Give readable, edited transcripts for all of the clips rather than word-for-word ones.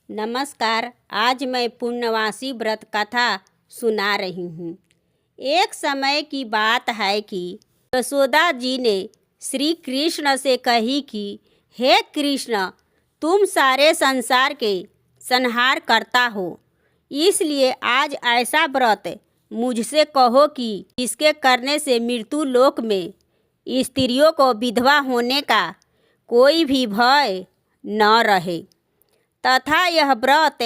नमस्कार। आज मैं पूर्णवासी व्रत कथा सुना रही हूँ। एक समय की बात है कि यशोदा जी ने श्री कृष्ण से कही कि हे कृष्ण, तुम सारे संसार के संहार करता हो, इसलिए आज ऐसा व्रत मुझसे कहो कि इसके करने से मृत्यु लोक में स्त्रियों को विधवा होने का कोई भी भय न रहे तथा यह व्रत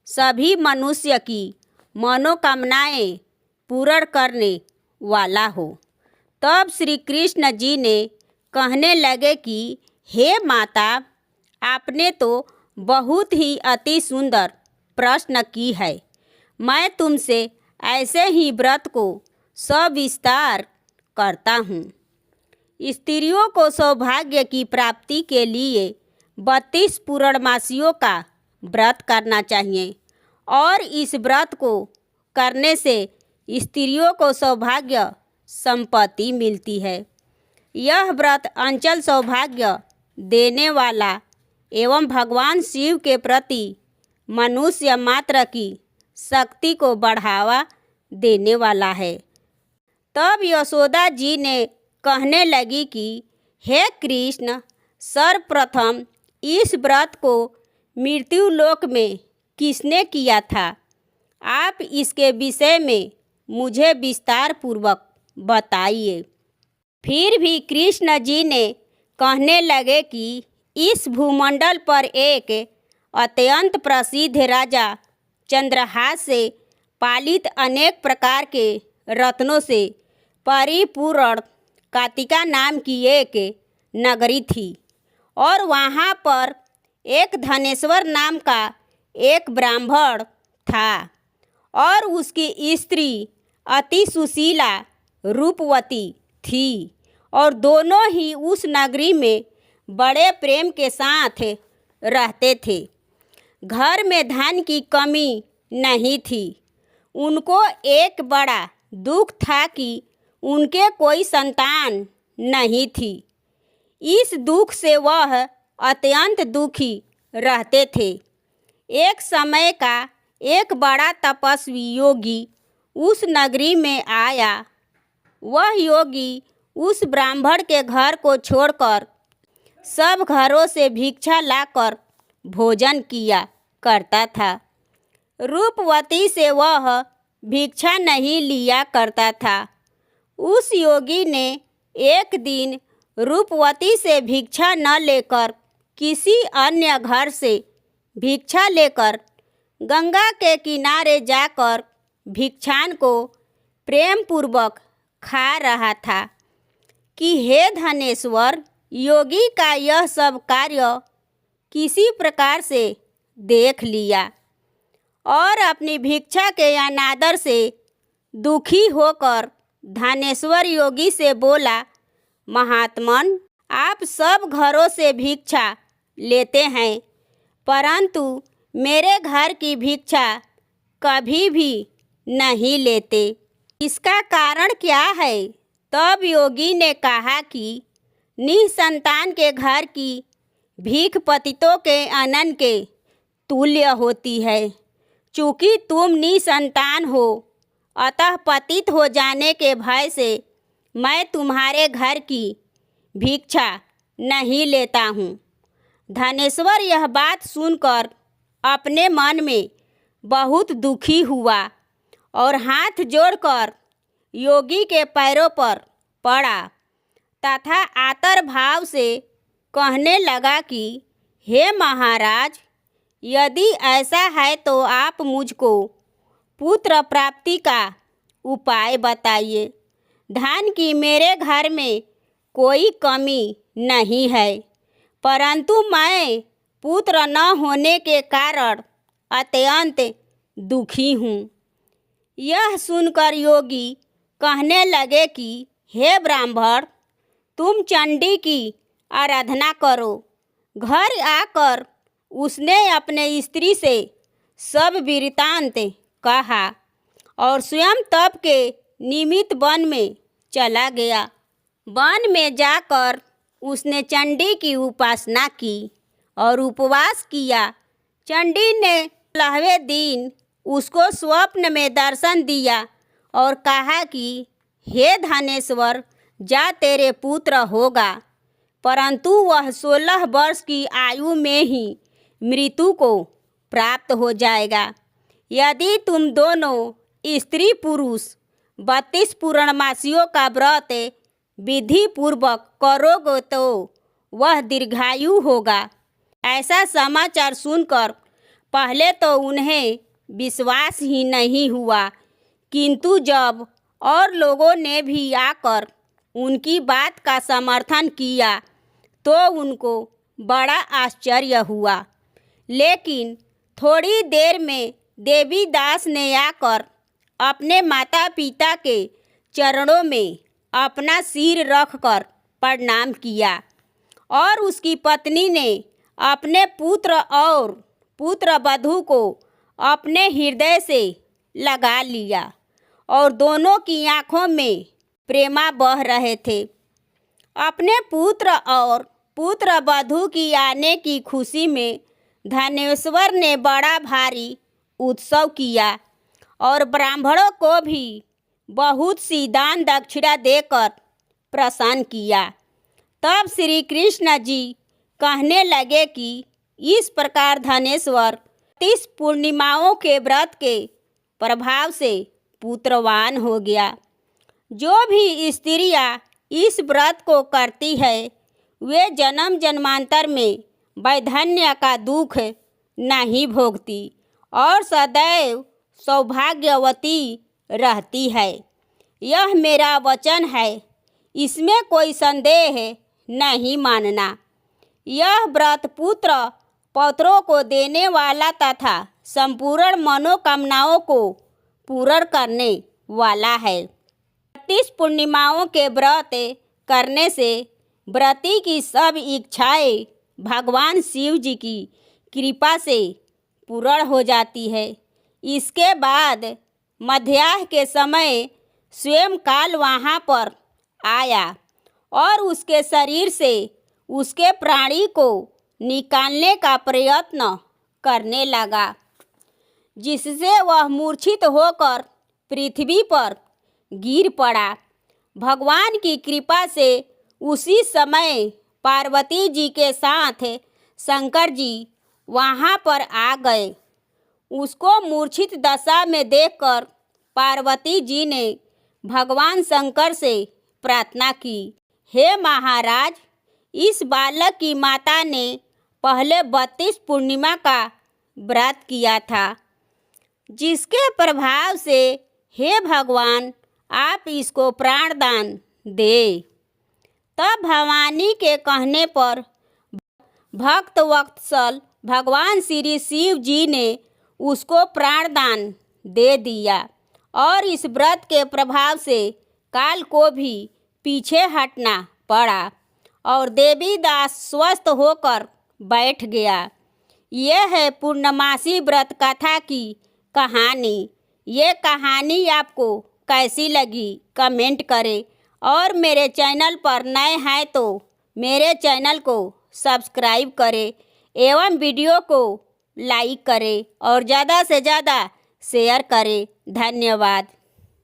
सभी मनुष्य की मनोकामनाएं पूर्ण करने वाला हो। तब श्री कृष्ण जी ने कहने लगे कि हे माता, आपने तो बहुत ही अति सुंदर प्रश्न की है। मैं तुमसे ऐसे ही व्रत को सविस्तार करता हूँ। स्त्रियों को सौभाग्य की प्राप्ति के लिए 32 पूर्णमासियों का व्रत करना चाहिए और इस व्रत को करने से स्त्रियों को सौभाग्य संपत्ति मिलती है। यह व्रत अंचल सौभाग्य देने वाला एवं भगवान शिव के प्रति मनुष्य मात्र की शक्ति को बढ़ावा देने वाला है। तब यशोदा जी ने कहने लगी कि हे कृष्ण, सर्वप्रथम इस व्रत को मृत्यु लोक में किसने किया था? आप इसके विषय में मुझे विस्तार पूर्वक बताइए। फिर भी कृष्ण जी ने कहने लगे कि इस भूमंडल पर एक अत्यंत प्रसिद्ध राजा चंद्रहास से पालित अनेक प्रकार के रत्नों से परिपूर्ण कातिका नाम की एक नगरी थी और वहाँ पर एक धनेश्वर नाम का एक ब्राह्मण था और उसकी स्त्री अति सुशीला रूपवती थी और दोनों ही उस नगरी में बड़े प्रेम के साथ रहते थे। घर में धन की कमी नहीं थी। उनको एक बड़ा दुख था कि उनके कोई संतान नहीं थी। इस दुख से वह अत्यंत दुखी रहते थे। एक समय का एक बड़ा तपस्वी योगी उस नगरी में आया। वह योगी उस ब्राह्मण के घर को छोड़कर सब घरों से भिक्षा लाकर भोजन किया करता था। रूपवती से वह भिक्षा नहीं लिया करता था। उस योगी ने एक दिन रूपवती से भिक्षा न लेकर किसी अन्य घर से भिक्षा लेकर गंगा के किनारे जाकर भिक्षान को प्रेम पूर्वक खा रहा था कि हे धनेश्वर, योगी का यह सब कार्य किसी प्रकार से देख लिया और अपनी भिक्षा के अनादर से दुखी होकर धनेश्वर योगी से बोला, महात्मन, आप सब घरों से भिक्षा लेते हैं परंतु मेरे घर की भिक्षा कभी भी नहीं लेते। इसका कारण क्या है? तब योगी ने कहा कि निसंतान के घर की भीख पतितों के अन्न के तुल्य होती है। चूँकि तुम निसंतान हो, अतः पतित हो जाने के भय से मैं तुम्हारे घर की भिक्षा नहीं लेता हूँ। धनेश्वर यह बात सुनकर अपने मन में बहुत दुखी हुआ और हाथ जोड़कर योगी के पैरों पर पड़ा तथा आतर भाव से कहने लगा कि हे महाराज, यदि ऐसा है तो आप मुझको पुत्र प्राप्ति का उपाय बताइए। धन की मेरे घर में कोई कमी नहीं है परंतु मैं पुत्र न होने के कारण अत्यंत दुखी हूँ। यह सुनकर योगी कहने लगे कि हे ब्राह्मण, तुम चंडी की आराधना करो। घर आकर उसने अपने स्त्री से सब वृत्तांत कहा और स्वयं तप के निमित्त वन में चला गया। वन में जाकर उसने चंडी की उपासना की और उपवास किया। चंडी ने 16वें दिन उसको स्वप्न में दर्शन दिया और कहा कि हे धनेश्वर, जा तेरे पुत्र होगा, परंतु वह 16 वर्ष की आयु में ही मृत्यु को प्राप्त हो जाएगा। यदि तुम दोनों स्त्री पुरुष 32 पूर्णमासियों का व्रत विधि पूर्वक करोगे तो वह दीर्घायु होगा। ऐसा समाचार सुनकर पहले तो उन्हें विश्वास ही नहीं हुआ, किंतु जब और लोगों ने भी आकर उनकी बात का समर्थन किया तो उनको बड़ा आश्चर्य हुआ। लेकिन थोड़ी देर में देवीदास ने आकर अपने माता पिता के चरणों में अपना सिर रखकर प्रणाम किया और उसकी पत्नी ने अपने पुत्र और पुत्र वधू को अपने हृदय से लगा लिया और दोनों की आंखों में प्रेमा बह रहे थे। अपने पुत्र और पुत्र वधू की आने की खुशी में धनेश्वर ने बड़ा भारी उत्सव किया और ब्राह्मणों को भी बहुत सी दान दक्षिणा देकर प्रसन्न किया। तब श्री कृष्ण जी कहने लगे कि इस प्रकार धनेश्वर 30 पूर्णिमाओं के व्रत के प्रभाव से पुत्रवान हो गया। जो भी स्त्रियां इस व्रत को करती है वे जन्म जन्मांतर में वैधन्य का दुख नहीं भोगती और सदैव सौभाग्यवती रहती है। यह मेरा वचन है, इसमें कोई संदेह नहीं मानना। यह व्रत पुत्र पौत्रों को देने वाला तथा संपूर्ण मनोकामनाओं को पूर्ण करने वाला है। 32 पूर्णिमाओं के व्रत करने से व्रती की सब इच्छाएं भगवान शिव जी की कृपा से पूर्ण हो जाती है। इसके बाद मध्याह्न के समय स्वयं काल वहाँ पर आया और उसके शरीर से उसके प्राणी को निकालने का प्रयत्न करने लगा, जिससे वह मूर्छित होकर पृथ्वी पर गिर पड़ा। भगवान की कृपा से उसी समय पार्वती जी के साथ शंकर जी वहाँ पर आ गए। उसको मूर्छित दशा में देखकर पार्वती जी ने भगवान शंकर से प्रार्थना की, हे महाराज, इस बालक की माता ने पहले 32 पूर्णिमा का व्रत किया था, जिसके प्रभाव से हे भगवान आप इसको प्राणदान दे। तब भवानी के कहने पर भक्त वत्सल भगवान श्री शिव जी ने उसको प्राणदान दे दिया और इस व्रत के प्रभाव से काल को भी पीछे हटना पड़ा और देवीदास स्वस्थ होकर बैठ गया। यह है पूर्णमासी व्रत कथा की कहानी। ये कहानी आपको कैसी लगी कमेंट करें और मेरे चैनल पर नए हैं तो मेरे चैनल को सब्सक्राइब करें एवं वीडियो को लाइक करें और ज़्यादा से ज़्यादा शेयर करें। धन्यवाद।